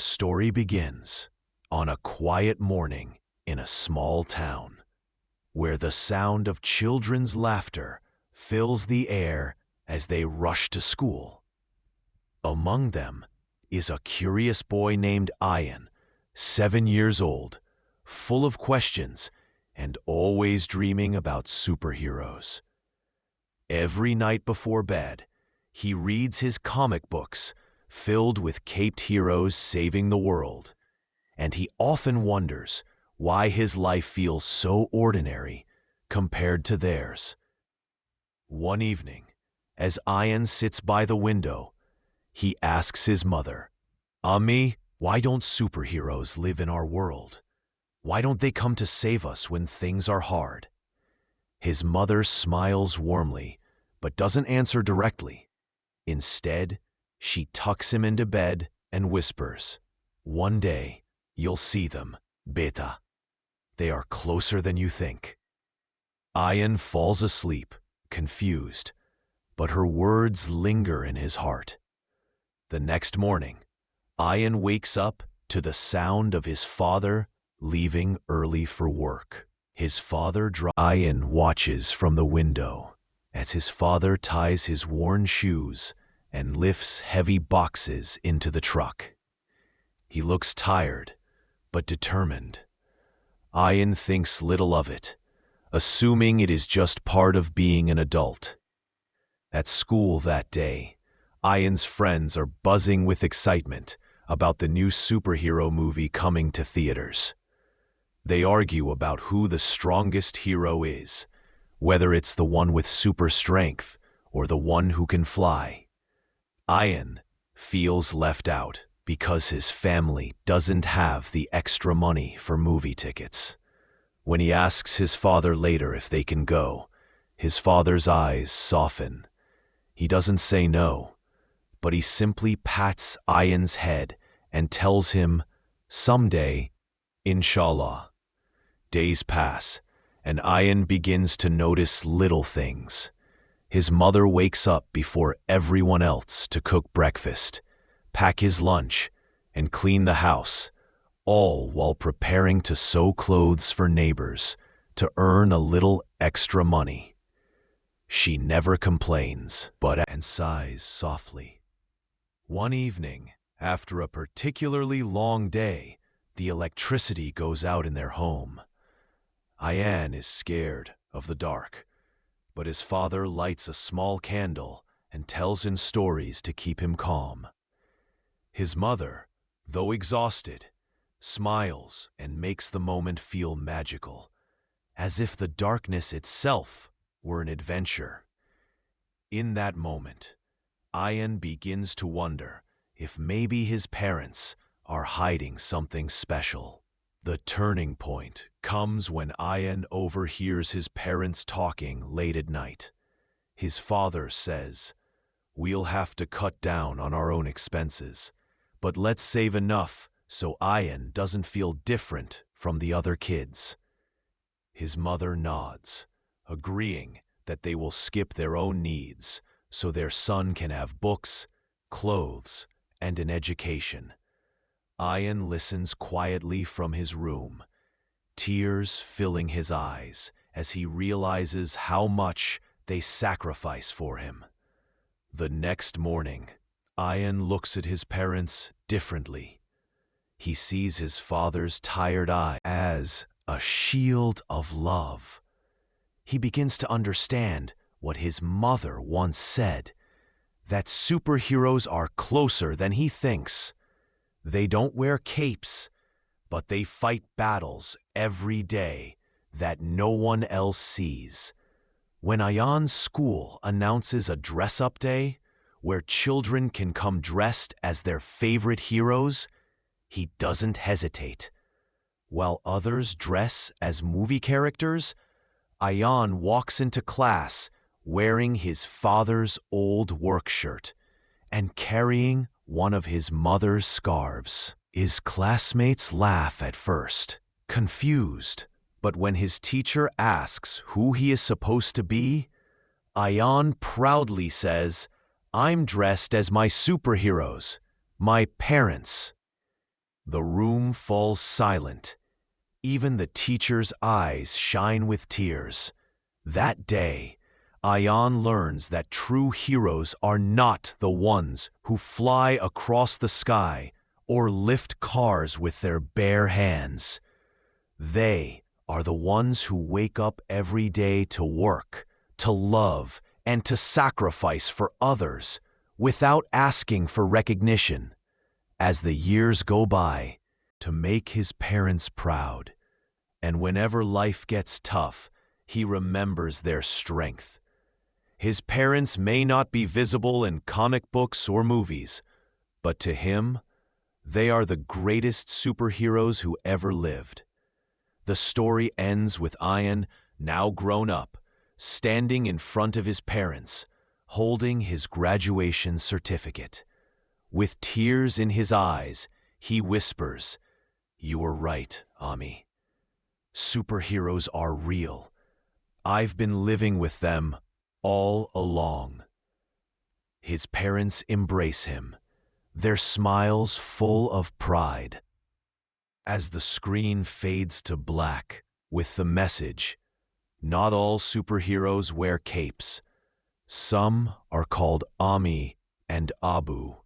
story begins on a quiet morning in a small town, where the sound of children's laughter fills the air as they rush to school. Among them is a curious boy named Ayan, 7 years old, full of questions and always dreaming about superheroes. Every night before bed, he reads his comic books filled with caped heroes saving the world, and he often wonders why his life feels so ordinary compared to theirs. One evening, as Ayan sits by the window, he asks his mother, "Ami, why don't superheroes live in our world? Why don't they come to save us when things are hard?" His mother smiles warmly, but doesn't answer directly. Instead, she tucks him into bed and whispers, "One day, you'll see them, beta. They are closer than you think." Ayan falls asleep, confused, but her words linger in his heart. The next morning, Ayan wakes up to the sound of his father leaving early for work. Ayan watches from the window as his father ties his worn shoes and lifts heavy boxes into the truck. He looks tired, but determined. Ayan thinks little of it, assuming it is just part of being an adult. At school that day, Ayan's friends are buzzing with excitement about the new superhero movie coming to theaters. They argue about who the strongest hero is, whether it's the one with super strength or the one who can fly. Ayan feels left out because his family doesn't have the extra money for movie tickets. When he asks his father later if they can go, his father's eyes soften. He doesn't say no, but he simply pats Ayan's head and tells him, "Someday, inshallah." Days pass, and Ayan begins to notice little things. His mother wakes up before everyone else to cook breakfast, pack his lunch, and clean the house, all while preparing to sew clothes for neighbors to earn a little extra money. She never complains, and sighs softly. One evening, after a particularly long day, the electricity goes out in their home. Ayan is scared of the dark, but his father lights a small candle and tells him stories to keep him calm. His mother, though exhausted, smiles and makes the moment feel magical, as if the darkness itself were an adventure. In that moment, Ayan begins to wonder if maybe his parents are hiding something special. The turning point comes when Ayan overhears his parents talking late at night. His father says, "We'll have to cut down on our own expenses, but let's save enough so Ayan doesn't feel different from the other kids." His mother nods, agreeing that they will skip their own needs so their son can have books, clothes, and an education. Ayan listens quietly from his room, tears filling his eyes as he realizes how much they sacrifice for him. The next morning, Ayan looks at his parents differently. He sees his father's tired eye as a shield of love. He begins to understand what his mother once said, that superheroes are closer than he thinks. They don't wear capes, but they fight battles every day that no one else sees. When Ayan's school announces a dress-up day, where children can come dressed as their favorite heroes, he doesn't hesitate. While others dress as movie characters, Ayan walks into class wearing his father's old work shirt and carrying one of his mother's scarves. His classmates laugh at first, confused, but when his teacher asks who he is supposed to be, Ayan proudly says, "I'm dressed as my superheroes, my parents." The room falls silent. Even the teacher's eyes shine with tears. That day, Ayan learns that true heroes are not the ones who fly across the sky or lift cars with their bare hands. They are the ones who wake up every day to work, to love, and to sacrifice for others without asking for recognition. As the years go by, to make his parents proud. And whenever life gets tough, he remembers their strength. His parents may not be visible in comic books or movies, but to him, they are the greatest superheroes who ever lived. The story ends with Ayan, now grown up, standing in front of his parents, holding his graduation certificate. With tears in his eyes, he whispers, "You were right, Ami. Superheroes are real. I've been living with them all along." His parents embrace him, their smiles full of pride. As the screen fades to black with the message, "Not all superheroes wear capes. Some are called Ami and Abu."